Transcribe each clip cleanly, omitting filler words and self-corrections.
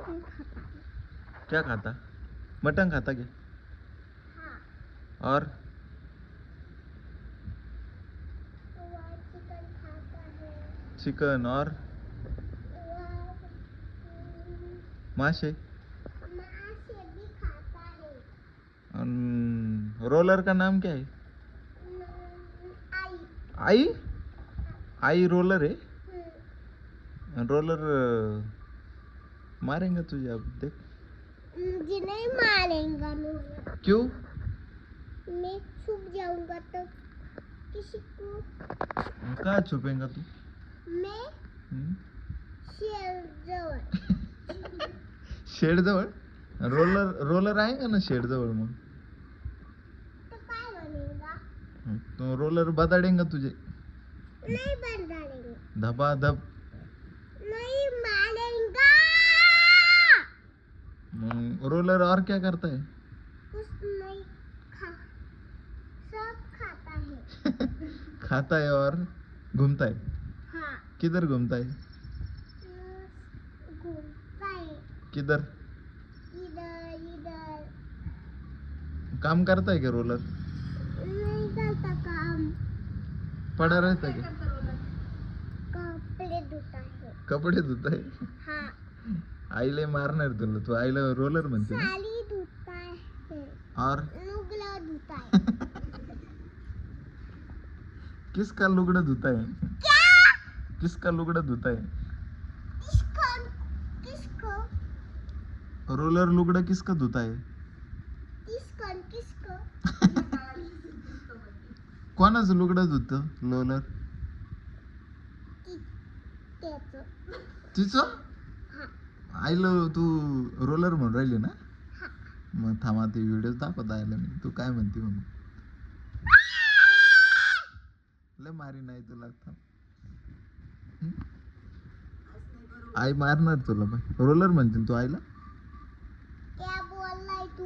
Mutton खाता है। क्या खाता? मटन खाता क्या? हाँ। और चिकन खाता है। चिकन और माशे मांस भी खाता है। रोलर का नाम क्या है? आई। आई? आई रोलर है? रोलर मारेंगे तुझे अब देख। मुझे नहीं मारेंगा रोलर। क्यों? मैं छुप जाऊंगा तो किसी को। कहाँ छुपेगा तू? मैं शेर जवळ। शेड जवळ? रोलर आहे का ना शेड जवळ मग? तो काय बनेगा? तो रोलर बदाडेंगा तुझे. नहीं बंधाएंगे। धबाधब. नहीं मारेंगा। रोलर और क्या करता है? कुछ नहीं खा, सब खाता है। खाता है और घूमता है. हाँ। किधर घूमता है? घूमता है। किधर? इधर इधर। काम करता है क्या रोलर? नहीं करता काम। पड़ा रहता है क्या? कपड़े धुता है। कपडे धुता है? हाँ। आईला मारणार तुला. तू आईला रोलर म्हणते ना? साली धुता है और लुगड़ा धुता है। किसका लुगड़ा धुता है? क्या? किसका लुगड़ा धुता है? किसको? किसको? रोलर लुगड़ा किसका धुता है? किसको? किसको? कोणाचं लुगडं धुतं रोलर? त्याचं। तिचं? आईला तू रोलर म्हणून राहिली ना? मग थांबा ते व्हिडिओ दाखवत आयला मी. तू काय म्हणते म्हणून. लय मारी नाही तुला. आई मारणार तुला. पण रोलर म्हणते तू आईला. क्या बोल रहा है तू?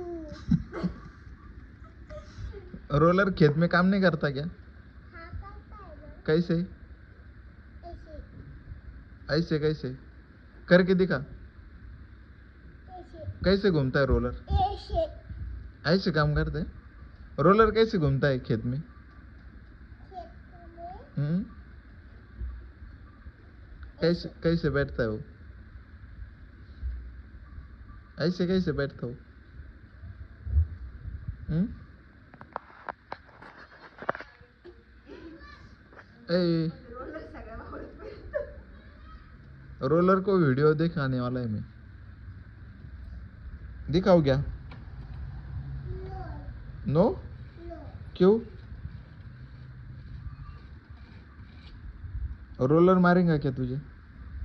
रोलर खेत में काम नहीं करता क्या? हाँ करता है ना। कैसे? ऐसे ऐसे कैसे? करके दिखा. ऐसे कैसे घूमता है रोलर? ऐसे ऐसे काम करते हैं? रोलर कैसे घूमता है खेत में? खेत में कैसे कैसे बैठता है वो? ऐसे कैसे बैठता हो? ए, रोलर को वीडियो दिखाने वाला है मैं. दिखाओ क्या? No no? नो। क्यों? रोलर मारेगा क्या तुझे? वो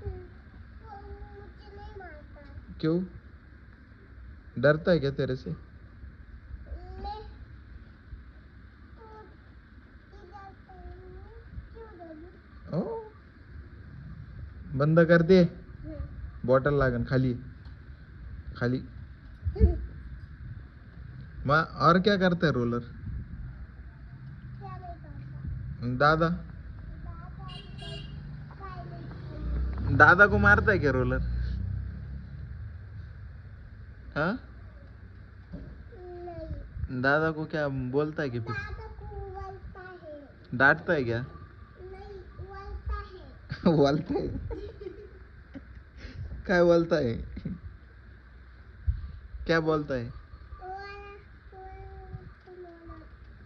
मुझे नहीं मारता। क्यों? डरता है क्या तेरे से? मैं तो इधर क्यों डरूं? ओ, बंद कर दे. बॉटल लागन खाली खाली. और क्या करता है रोलर? क्या नहीं करता? दादा काय नहीं। दादा को मारता है क्या रोलर? हाँ? नहीं। दादा को क्या बोलता है कि फिर दादा को बोलता है। डांटता है क्या? नहीं बोलता है। बोलता है. क्या बोलता है? क्या बोलता है?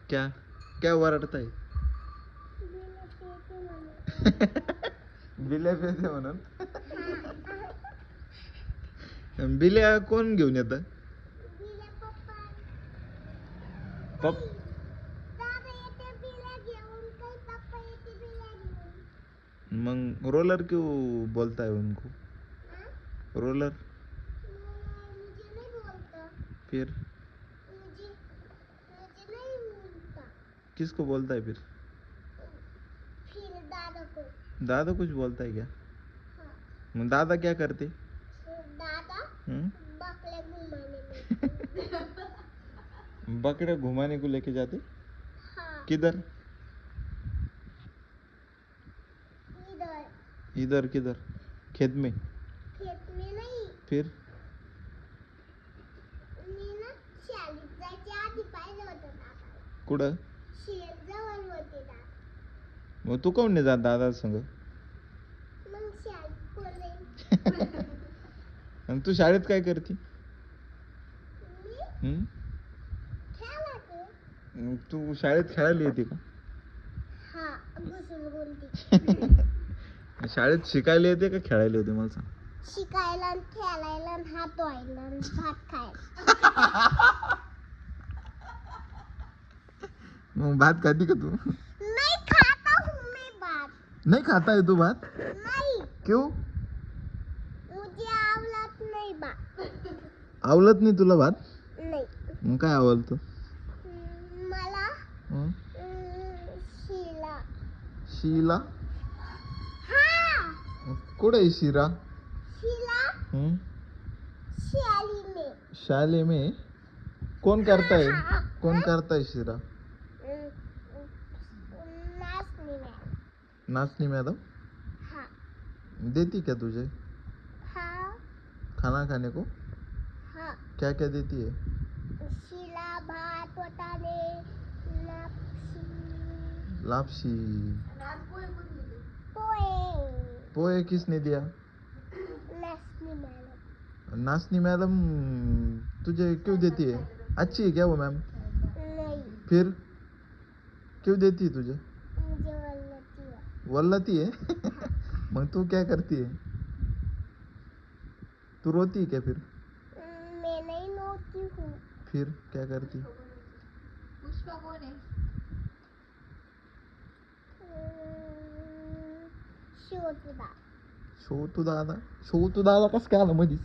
क्या क्या वरडता है? बिल्या पेते म्हणून. बिल्या कोण घेऊन येत? पप मग रोलर क्यों बोलता है उनको? रोलर मुझे नहीं बोलता। फिर मुझे नहीं बोलता। किसको बोलता है फिर? फिर दादा को। दादा कुछ बोलता है क्या? हाँ। मग दादा क्या करते? दादा बकरे घुमाने में। बकरे घुमाने को लेके जाते? हाँ। किधर? इधर। इधर किधर? खेत में? खेत में नहीं। फिर कुठं? जवळ होते दादा. मग तू काऊन नाही जात दादा संग? मग शाळेत बोलले. आणि तू शाळेत काय करते? मी हम्म? खेळाते. मग तू शाळेत खेळायला येते का? हा घुसून बोलते. शाळेत शिकायला येते का खेळायला येते मला सांग? शिकायला आणि खेळायला आणि हात धुवायला आणि भात खायला. मग भात खाती का तू? नहीं खाता हूँ मैं भात. नहीं खाता है तू भात? नहीं, क्यों? मुझे आवडत नहीं भात. आवडत नाही तुला भात? नहीं. मग काय आवडतं? मला हं? शिला. शीला? हाँ, कुठे आहे शिरा? शिला हं? शाली में. शाले में? कौन करता है? कौन करता है शिरा? नाचनी में. नाचनी मैडम हाँ. देती क्या तुझे हाँ. खाना खाने को? हाँ. क्या क्या देती है? शिला भात वटाणे लापसी लापसी. पोहे. पोहे किसने दिया? नाचनी मैडम. नाचनी मैडम तुझे क्यों देती है? अच्छी है क्या वो मैम? नहीं, फिर क्यों देती है तुझे? मुझे वल्लती है. वल्लती है? मग तू क्या करती है? तू रोती है क्या फिर? मैं नहीं रोती हूँ. फिर क्या करती? पुष्पा कोण आहे? शिवतुदा. शो तू दादा कसं काय आला मधीच?